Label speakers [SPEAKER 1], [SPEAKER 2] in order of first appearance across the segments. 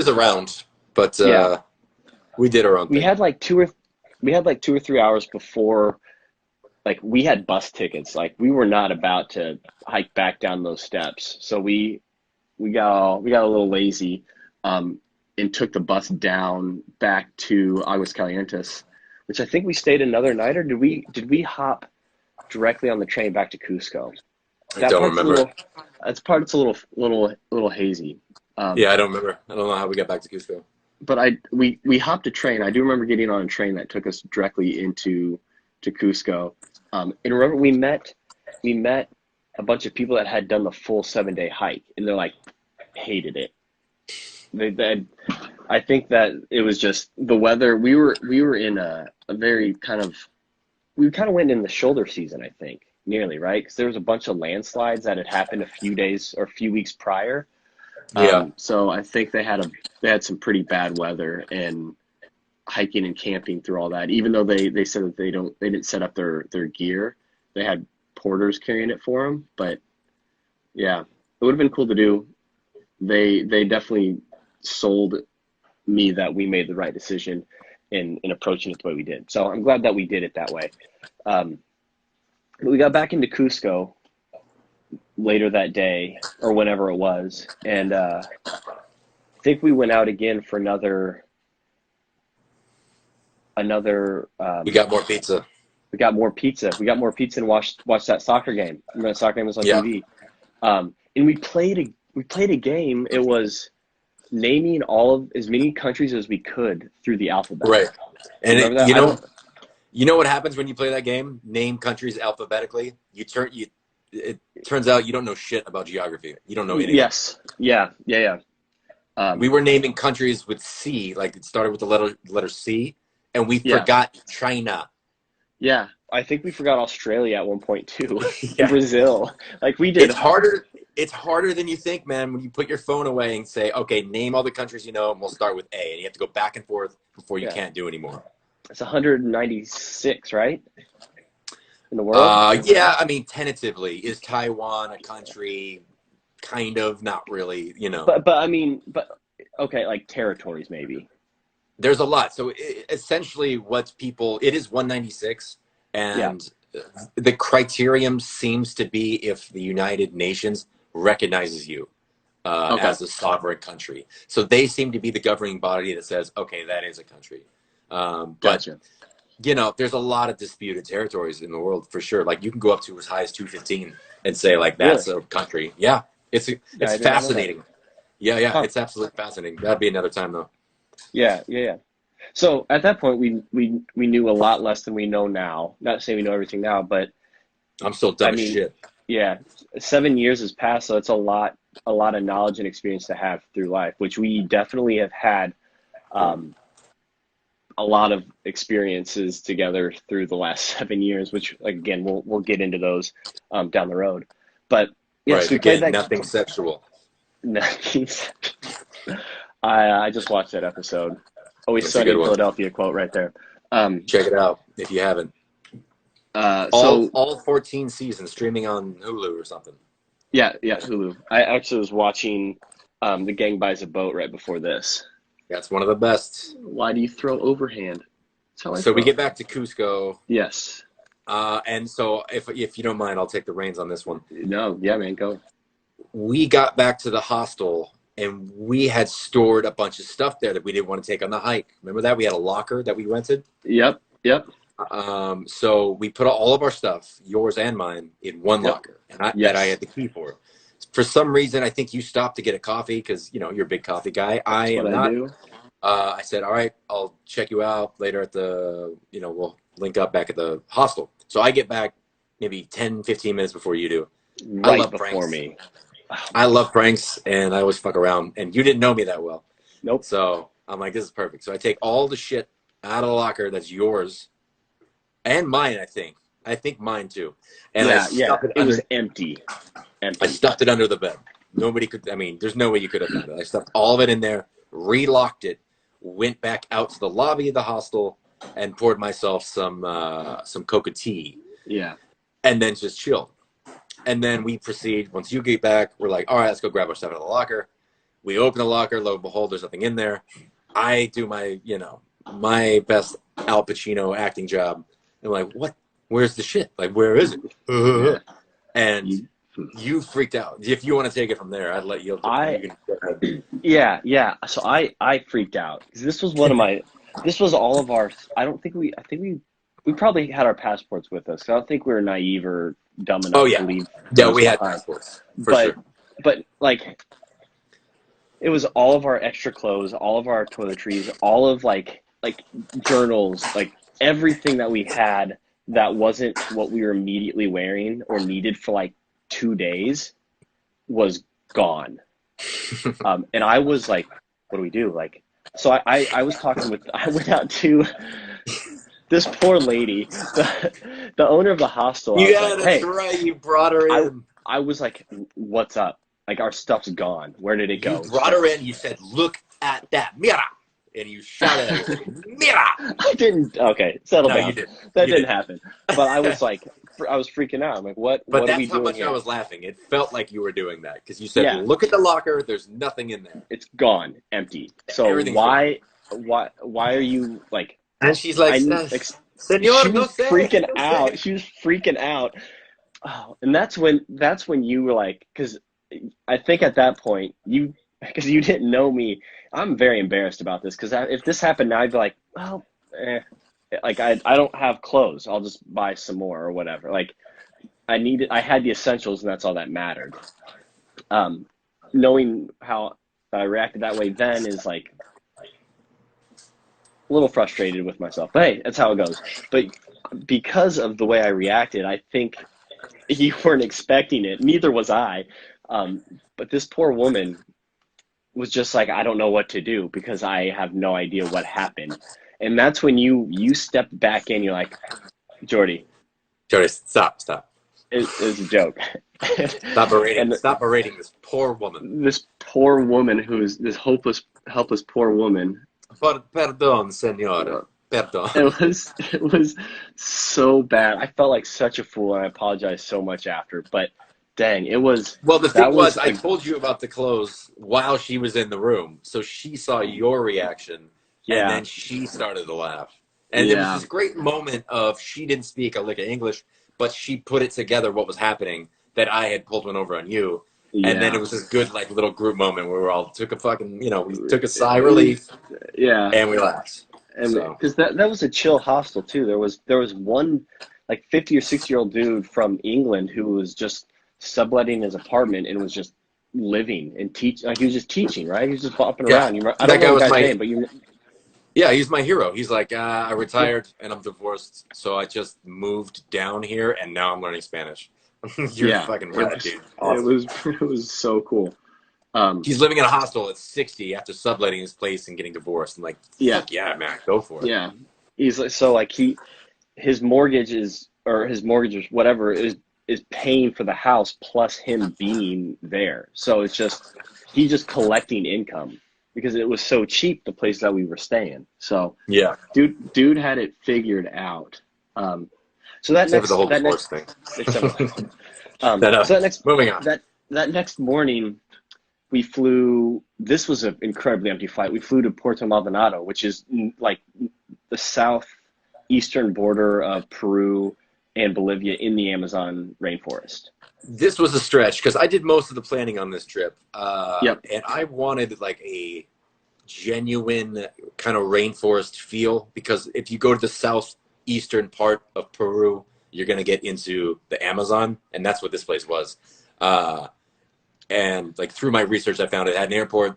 [SPEAKER 1] was around, but
[SPEAKER 2] Yeah,
[SPEAKER 1] we did our own
[SPEAKER 2] we
[SPEAKER 1] thing.
[SPEAKER 2] had like we had like 2 or 3 hours before. Like we had bus tickets. Like we were not about to hike back down those steps. So we got a little lazy, um, and took the bus down back to Aguas Calientes, which I think we stayed another night, or did we hop directly on the train back to Cusco?
[SPEAKER 1] I
[SPEAKER 2] That
[SPEAKER 1] don't
[SPEAKER 2] part's a
[SPEAKER 1] remember.
[SPEAKER 2] little That's a little hazy. Um,
[SPEAKER 1] Yeah, I don't remember. I don't know how we got back to Cusco.
[SPEAKER 2] but we hopped a train. I do remember getting on a train that took us directly into to Cusco. And remember we met a bunch of people that had done the full 7 day hike, and they're like hated it. They I think that it was just the weather. We were in a very kind of we kind of went in the shoulder season, I think, nearly right, because there was a bunch of landslides that had happened a few days or a few weeks prior.
[SPEAKER 1] Yeah,
[SPEAKER 2] So I think they had some pretty bad weather and hiking and camping through all that. Even though they said that they didn't set up their gear, they had porters carrying it for them. But yeah, it would have been cool to do. They definitely sold me that we made the right decision in approaching it the way we did. So I'm glad that we did it that way. Um, but we got back into Cusco later that day or whenever it was, and I think we went out again for another.
[SPEAKER 1] we got more pizza.
[SPEAKER 2] We got more pizza. We got more pizza and watched that soccer game. Remember that soccer game was on
[SPEAKER 1] Yeah,
[SPEAKER 2] TV. And we played a game. It was naming all of as many countries as we could through the alphabet.
[SPEAKER 1] right.
[SPEAKER 2] Do
[SPEAKER 1] And
[SPEAKER 2] you
[SPEAKER 1] it,
[SPEAKER 2] remember that? I don't.
[SPEAKER 1] you know what happens when you play that game? Name countries alphabetically. It turns out you don't know shit about geography. You don't know anything.
[SPEAKER 2] Yes. Yeah. Yeah. Yeah.
[SPEAKER 1] We
[SPEAKER 2] Um,
[SPEAKER 1] were naming countries with C, like it started with the letter C, and we
[SPEAKER 2] yeah.
[SPEAKER 1] forgot China.
[SPEAKER 2] Yeah. I think we forgot Australia at one point too, and
[SPEAKER 1] Yeah,
[SPEAKER 2] Brazil. Like we did.
[SPEAKER 1] it's harder. It's harder than you think, man. When you put your phone away and say, "Okay, name all the countries you know," and we'll start with A, and you have to go back and forth before you
[SPEAKER 2] Yeah.
[SPEAKER 1] can't do anymore.
[SPEAKER 2] It's 196, right, in the world.
[SPEAKER 1] Yeah, I mean, tentatively, is Taiwan a country? Kind of, not really.
[SPEAKER 2] But I mean, but okay, like territories maybe.
[SPEAKER 1] There's a lot. So essentially, it is 196,
[SPEAKER 2] Yeah.
[SPEAKER 1] and the criterion seems to be if the United Nations recognizes you
[SPEAKER 2] Okay.
[SPEAKER 1] as a sovereign country. So they seem to be the governing body that says, okay, that is a country. But
[SPEAKER 2] Gotcha.
[SPEAKER 1] there's a lot of disputed territories in the world for sure. Like you can go up to as high as 215 and say like
[SPEAKER 2] Really?
[SPEAKER 1] that's a country. Yeah,
[SPEAKER 2] Yeah,
[SPEAKER 1] it's
[SPEAKER 2] I did not know that.
[SPEAKER 1] fascinating. Yeah, yeah,
[SPEAKER 2] Huh.
[SPEAKER 1] it's absolutely fascinating. That'd be another time though.
[SPEAKER 2] Yeah. Yeah. Yeah. So at that point, we knew a lot less than we know now. Not to say we know everything now, but
[SPEAKER 1] I'm still
[SPEAKER 2] I
[SPEAKER 1] dumb as
[SPEAKER 2] mean,
[SPEAKER 1] shit.
[SPEAKER 2] yeah, 7 years has passed, so it's a lot of knowledge and experience to have through life, which we definitely have had um, a lot of experiences together through the last 7 years. Which again, we'll get into those down the road. But yes,
[SPEAKER 1] Right.
[SPEAKER 2] we played
[SPEAKER 1] Again,
[SPEAKER 2] that.
[SPEAKER 1] nothing sexual.
[SPEAKER 2] I just watched that episode. Always
[SPEAKER 1] That's a
[SPEAKER 2] Sunny
[SPEAKER 1] good
[SPEAKER 2] in
[SPEAKER 1] one.
[SPEAKER 2] Philadelphia quote right there. Um,
[SPEAKER 1] Check it out if you haven't. All
[SPEAKER 2] so
[SPEAKER 1] all 14 seasons streaming on Hulu or something.
[SPEAKER 2] yeah, yeah, Hulu. I actually was watching The Gang Buys a Boat right before this.
[SPEAKER 1] That's one of the best.
[SPEAKER 2] Why do you throw overhand? That's how I
[SPEAKER 1] So we
[SPEAKER 2] throw.
[SPEAKER 1] get back to Cusco,
[SPEAKER 2] Yes.
[SPEAKER 1] and so if you don't mind, I'll take the reins on this one.
[SPEAKER 2] No, yeah, man, go.
[SPEAKER 1] We got back to the hostel, and we had stored a bunch of stuff there that we didn't want to take on the hike. Remember that we had a locker that we rented.
[SPEAKER 2] Yep, yep,
[SPEAKER 1] So we put all of our stuff, yours and mine, in one
[SPEAKER 2] yep.
[SPEAKER 1] locker, that I
[SPEAKER 2] Yes.
[SPEAKER 1] had the key for. For some reason, I think you stopped to get a coffee because you're a big coffee guy. I
[SPEAKER 2] That's what
[SPEAKER 1] am
[SPEAKER 2] I
[SPEAKER 1] not.
[SPEAKER 2] do.
[SPEAKER 1] I said, all right, I'll check you out later at we'll link up back at the hostel. So I get back maybe 10, 15 minutes before you do. I
[SPEAKER 2] Right
[SPEAKER 1] love
[SPEAKER 2] before
[SPEAKER 1] pranks.
[SPEAKER 2] me. Oh
[SPEAKER 1] I
[SPEAKER 2] my
[SPEAKER 1] love
[SPEAKER 2] God.
[SPEAKER 1] pranks, and I always fuck around. And you didn't know me that well.
[SPEAKER 2] Nope.
[SPEAKER 1] So I'm like, this is perfect. So I take all the shit out of the locker that's yours and mine, I think. I think mine too. And
[SPEAKER 2] Yeah, yeah. It was empty.
[SPEAKER 1] I
[SPEAKER 2] Empty.
[SPEAKER 1] stuffed it under the bed. Nobody could, I mean, there's no way you could have found it. I stuffed all of it in there, relocked it, went back out to the lobby of the hostel, and poured myself some coca tea,
[SPEAKER 2] Yeah.
[SPEAKER 1] and then just chilled. And then we proceed. Once you get back, we're like, all right, let's go grab our stuff out of the locker. We open the locker, lo and behold, there's nothing in there. I do my, my best Al Pacino acting job. I'm like, what? Where's the shit? Like, where is it?
[SPEAKER 2] Yeah.
[SPEAKER 1] And you freaked out. If you want to take it from there, I'd let you.
[SPEAKER 2] Yeah. So I freaked out because this was one of my. This was all of our. I think we probably had our passports with us. I don't think we were naive or dumb enough to leave.
[SPEAKER 1] Yeah, we had passports for sure.
[SPEAKER 2] But like, it was all of our extra clothes, all of our toiletries, all of like journals, like everything that we had that wasn't what we were immediately wearing or needed for like 2 days was gone. And I was like, what do we do? Like, so I was talking with, I went out to this poor lady, the owner of the hostel.
[SPEAKER 1] That's right. You brought her in.
[SPEAKER 2] I was like, what's up? Like, our stuff's gone. Where did it go?
[SPEAKER 1] You brought her in. You said, look at that. Mira. And you shouted at her, Mira.
[SPEAKER 2] I didn't. Okay, settle down.
[SPEAKER 1] You did.
[SPEAKER 2] That didn't happen. But I was like, I was freaking out. I'm like, what?
[SPEAKER 1] But
[SPEAKER 2] what are we
[SPEAKER 1] that's how
[SPEAKER 2] doing
[SPEAKER 1] much
[SPEAKER 2] here?
[SPEAKER 1] I was laughing. It felt like you were doing that because you said, look at the locker. There's nothing in there.
[SPEAKER 2] It's gone, empty. So why are you like?
[SPEAKER 1] And she's like,
[SPEAKER 2] Senor, she was freaking out. She was freaking out. Oh, and that's when you were like, because I think at that point because you didn't know me. I'm very embarrassed about this because if this happened now, I'd be like, well, like I don't have clothes. I'll just buy some more or whatever. Like I had the essentials and that's all that mattered. Knowing how I reacted that way then is like a little frustrated with myself. But hey, that's how it goes. But because of the way I reacted, I think you weren't expecting it. Neither was I. But this poor woman was just like, I don't know what to do because I have no idea what happened. And that's when you stepped back in. You're like, Jordy,
[SPEAKER 1] stop.
[SPEAKER 2] It was a joke.
[SPEAKER 1] Stop berating this poor woman.
[SPEAKER 2] This poor woman who's this helpless poor woman.
[SPEAKER 1] Perdón, señor. Perdón.
[SPEAKER 2] It was so bad. I felt like such a fool, and I apologized so much after. But dang, it was.
[SPEAKER 1] Well, the thing was, I told you about the clothes while she was in the room, so she saw your reaction, and then she started to laugh. And there was this great moment of she didn't speak a lick of English, but she put it together what was happening, that I had pulled one over on you. Yeah. And then it was this good like little group moment where we all took a fucking, we took a sigh of relief.
[SPEAKER 2] Yeah.
[SPEAKER 1] And we laughed.
[SPEAKER 2] And because that was a chill hostel too. There was one like 50 or 60-year-old dude from England who was just subletting his apartment and was just living and teach. Like he was just teaching, right? He was just bopping around. I don't know that name, but
[SPEAKER 1] yeah, he's my hero. He's like, I retired and I'm divorced, so I just moved down here and now I'm learning Spanish. You're fucking rad, dude. Awesome.
[SPEAKER 2] It was so cool.
[SPEAKER 1] He's living in a hostel at 60 after subletting his place and getting divorced. I'm like, fuck yeah, man, go for it.
[SPEAKER 2] Yeah, he's like, so like his mortgage or whatever is paying for the house plus him being there. So it's just he's just collecting income because it was so cheap the place that we were staying. So
[SPEAKER 1] yeah,
[SPEAKER 2] dude had it figured out. So that
[SPEAKER 1] except for the whole divorce thing. Moving on.
[SPEAKER 2] That next morning. We flew, this was an incredibly empty flight. We flew to Puerto Maldonado, which is like the southeastern border of Peru and Bolivia in the Amazon rainforest.
[SPEAKER 1] This was a stretch because I did most of the planning on this trip. And I wanted like a genuine kind of rainforest feel because if you go to the southeastern part of Peru, you're going to get into the Amazon, and that's what this place was. And like through my research, I found it had an airport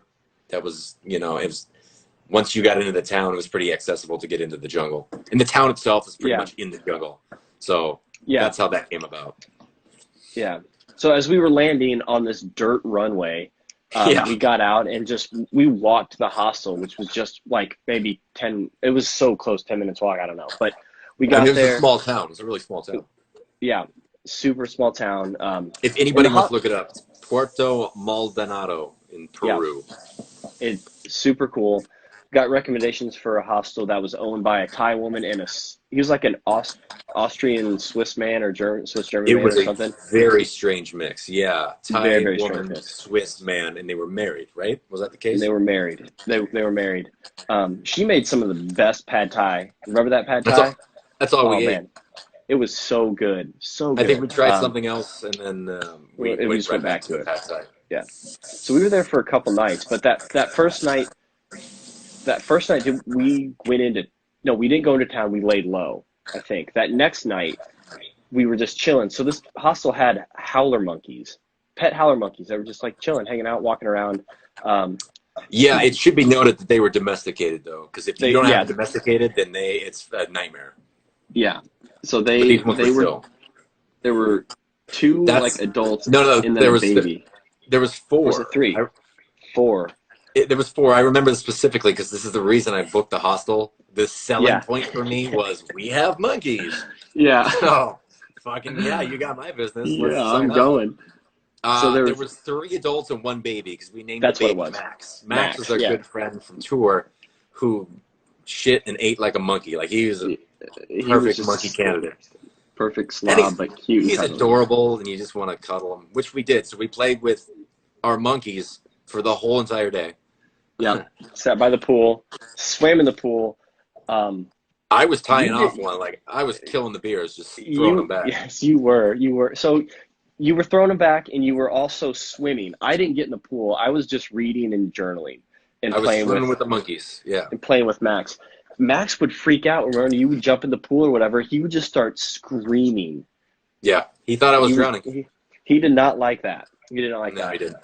[SPEAKER 1] that was, it was once you got into the town, it was pretty accessible to get into the jungle. And the town itself is pretty much in the jungle. So that's how that came about.
[SPEAKER 2] Yeah. So as we were landing on this dirt runway, we got out and we walked to the hostel, which was just like maybe it was so close, 10 minutes walk, I don't know. But we got there.
[SPEAKER 1] It was a small town. It was a really small town.
[SPEAKER 2] Yeah. Super small town.
[SPEAKER 1] If anybody wants to look it up, Puerto Maldonado in Peru.
[SPEAKER 2] Yeah. It's super cool. got recommendations for a hostel that was owned by a Thai woman and he was like an Austrian Swiss man or Swiss German
[SPEAKER 1] It
[SPEAKER 2] man
[SPEAKER 1] was
[SPEAKER 2] or
[SPEAKER 1] a
[SPEAKER 2] something.
[SPEAKER 1] very strange mix. Yeah,
[SPEAKER 2] Very,
[SPEAKER 1] Thai
[SPEAKER 2] very strange
[SPEAKER 1] woman,
[SPEAKER 2] mix.
[SPEAKER 1] Swiss man, and they were married, right? Was that the
[SPEAKER 2] And they
[SPEAKER 1] case?
[SPEAKER 2] were married. They were married. She made some of the best pad thai. Remember that pad
[SPEAKER 1] That's all.
[SPEAKER 2] thai?
[SPEAKER 1] That's all
[SPEAKER 2] Oh
[SPEAKER 1] we ate.
[SPEAKER 2] man, it was so good, so
[SPEAKER 1] I think we
[SPEAKER 2] good.
[SPEAKER 1] tried something else, and then we
[SPEAKER 2] We
[SPEAKER 1] went
[SPEAKER 2] just
[SPEAKER 1] right
[SPEAKER 2] went
[SPEAKER 1] back
[SPEAKER 2] back
[SPEAKER 1] to
[SPEAKER 2] to
[SPEAKER 1] the
[SPEAKER 2] it.
[SPEAKER 1] pad thai.
[SPEAKER 2] Yeah. So we were there for a couple nights, but that first night we went into no, we didn't go into town. We laid low. I think that next night we were just chilling. So this hostel had howler monkeys, pet howler monkeys that were just like chilling, hanging out, walking around. Um,
[SPEAKER 1] Yeah, it should be noted that they were domesticated though, because if you don't have
[SPEAKER 2] yeah,
[SPEAKER 1] them domesticated, then it's a nightmare.
[SPEAKER 2] yeah. So
[SPEAKER 1] But these ones were still.
[SPEAKER 2] there were two like
[SPEAKER 1] That's
[SPEAKER 2] adults
[SPEAKER 1] no.
[SPEAKER 2] and then
[SPEAKER 1] There
[SPEAKER 2] a
[SPEAKER 1] was
[SPEAKER 2] baby.
[SPEAKER 1] there was
[SPEAKER 2] Or was it
[SPEAKER 1] four.
[SPEAKER 2] three? Four.
[SPEAKER 1] There was four. I remember this specifically because this is the reason I booked the hostel. The selling
[SPEAKER 2] Yeah.
[SPEAKER 1] point for me was we have monkeys.
[SPEAKER 2] Yeah.
[SPEAKER 1] So, fucking yeah, you got my business.
[SPEAKER 2] Yeah,
[SPEAKER 1] Let's
[SPEAKER 2] I'm
[SPEAKER 1] sign up.
[SPEAKER 2] going. So
[SPEAKER 1] There was three adults and one baby because we named the
[SPEAKER 2] that's what it
[SPEAKER 1] baby
[SPEAKER 2] was.
[SPEAKER 1] Max. Max is our
[SPEAKER 2] Yeah.
[SPEAKER 1] good friend from tour who shit and ate like a monkey. Like he was a
[SPEAKER 2] He was
[SPEAKER 1] perfect
[SPEAKER 2] just
[SPEAKER 1] monkey candidate.
[SPEAKER 2] perfect
[SPEAKER 1] And
[SPEAKER 2] slob, but cute and
[SPEAKER 1] he's
[SPEAKER 2] cuddly.
[SPEAKER 1] adorable and you just want to cuddle him, which we did. So we played with our monkeys for the whole entire day.
[SPEAKER 2] Yeah. Sat by the pool, swam in the pool.
[SPEAKER 1] I was tying off one, like I was killing the beers, just throwing them back.
[SPEAKER 2] Yes, you were. You were. So you were throwing them back, and you were also swimming. I didn't get in the pool. I was just reading and journaling and
[SPEAKER 1] I was swimming with the monkeys. Yeah.
[SPEAKER 2] and playing with Max. Max would freak out. Remember, you would jump in the pool or whatever. He would just start screaming.
[SPEAKER 1] Yeah. He thought I was drowning.
[SPEAKER 2] He did not like that. He did not like
[SPEAKER 1] No,
[SPEAKER 2] that.
[SPEAKER 1] he didn't.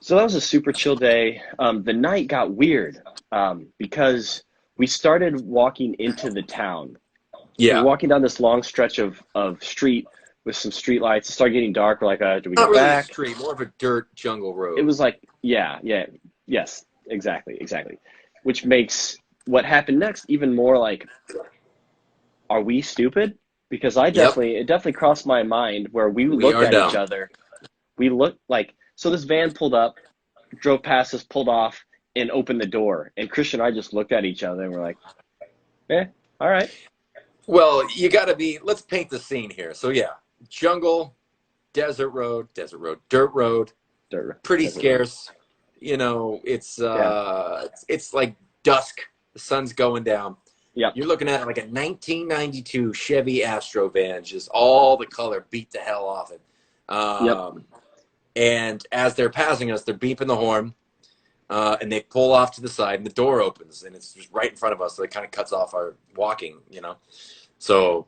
[SPEAKER 2] So that was a super chill day. The night got weird because we started walking into the town.
[SPEAKER 1] Yeah.
[SPEAKER 2] We were walking down this long stretch of street with some street lights. It started getting dark. We're like, do we
[SPEAKER 1] Not
[SPEAKER 2] go
[SPEAKER 1] really
[SPEAKER 2] back?
[SPEAKER 1] a street, more of a dirt jungle road.
[SPEAKER 2] It was like, yes, exactly. Which makes what happened next even more like, are we stupid? Because it definitely crossed my mind where we looked at each other. We looked like, so this van pulled up, drove past us, pulled off, and opened the door. And Christian and I just looked at each other and we're like, all right.
[SPEAKER 1] Well, you got to be, let's paint the scene here. So, yeah, jungle, dirt road, pretty scarce. You know, it's like dusk. The sun's going down.
[SPEAKER 2] Yeah.
[SPEAKER 1] You're looking at like a 1992 Chevy Astro van, just all the color beat the hell off it. And as they're passing us, they're beeping the horn, and they pull off to the side, and the door opens, and it's just right in front of us, so it kind of cuts off our walking, you know. So,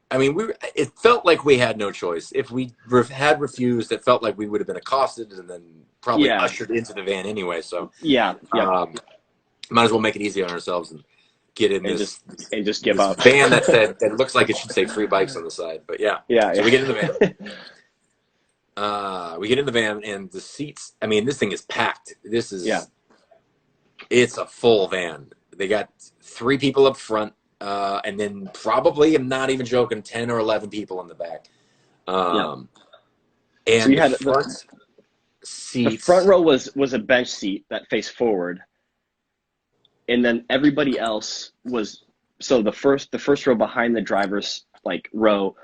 [SPEAKER 1] I mean, it felt like we had no choice. If we had refused, it felt like we would have been accosted and then probably ushered into the van anyway. So, might as well make it easy on ourselves and get in this
[SPEAKER 2] give up.
[SPEAKER 1] Van that looks like it should say free bikes on the side. But so we get in the van. We get in the van and the seats, I mean, this thing is packed. It's a full van. They got 3 people up front, and then probably, I'm not even joking, 10 or 11 people in the back. And
[SPEAKER 2] so you had
[SPEAKER 1] front seats.
[SPEAKER 2] The front row was a bench seat that faced forward. And then everybody else was, so the first row behind the driver's like row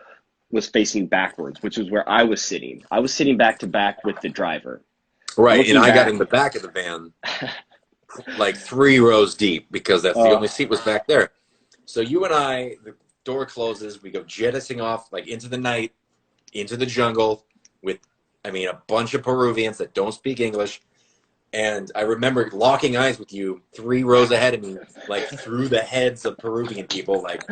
[SPEAKER 2] was facing backwards, which is where I was sitting. I was sitting back to back with the driver.
[SPEAKER 1] Right, and I got in the back of the van like 3 rows deep because that's the only seat was back there. So you and I, the door closes, we go jettisoning off like into the night, into the jungle with, I mean, a bunch of Peruvians that don't speak English. And I remember locking eyes with you 3 rows ahead of me, like through the heads of Peruvian people, like.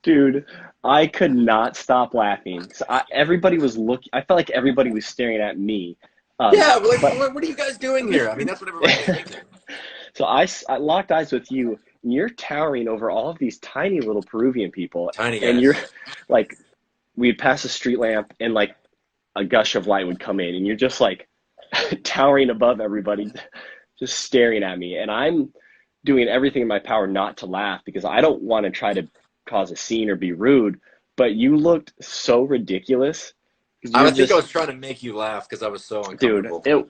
[SPEAKER 2] Dude, I could not stop laughing. So everybody was looking. I felt like everybody was staring at me.
[SPEAKER 1] What are you guys doing here? I mean, that's what everybody was thinking.
[SPEAKER 2] So I locked eyes with you, and you're towering over all of these tiny little Peruvian people.
[SPEAKER 1] Tiny guys.
[SPEAKER 2] And you're like, we'd pass a street lamp, and like a gush of light would come in, and you're just like towering above everybody, just staring at me. And I'm doing everything in my power not to laugh because I don't want to try to cause a scene or be rude, but you looked so ridiculous.
[SPEAKER 1] I think I was trying to make you laugh because I was so uncomfortable.
[SPEAKER 2] Dude,